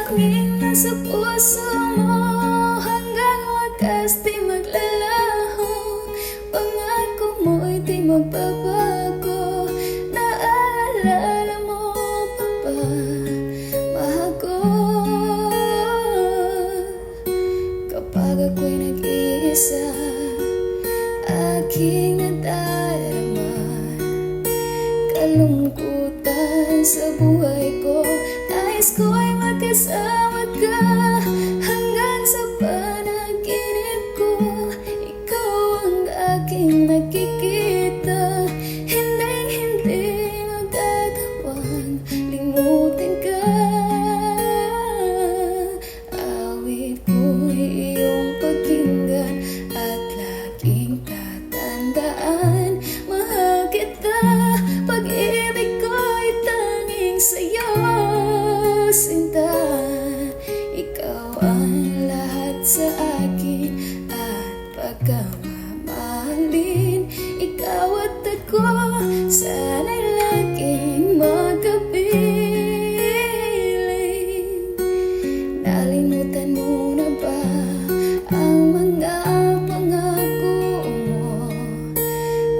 tanging nasa puso mo, hanggang wakas di maglalaho. Pangako mo'y di magbabago. Naalala mo pa ba, mahal ko? Kapag ako'y nag-iisa, aking nadarama kalungkutan sa buhay ko. Nais ko'y magkasama ka hanggang sa panaginip ko. Ikaw ang aking nakikita, hindi magagawang limutin ka. Awit ko'y iyong pakinggan at laging tatandaan. Mahal kita, pag-ibig ko'y tanging sa'yo, sinta. Ikaw ang lahat sa akin at pagkamamahalin. Ikaw at ako, sana'y laging magkapiling. Nalimutan mo na ba ang mga pangako mo?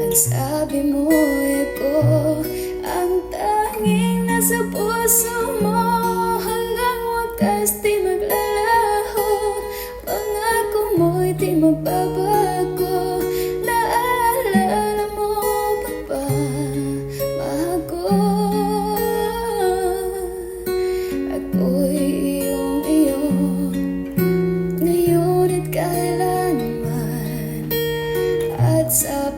Ang sabi mo ko ang tanging nasa puso mo, hanggang wakas di maglalaho. Pangako mo'y di magbabago. Naalala mo pa ba, mahal ko? Ako'y iyo ngayon at kailanman, at sa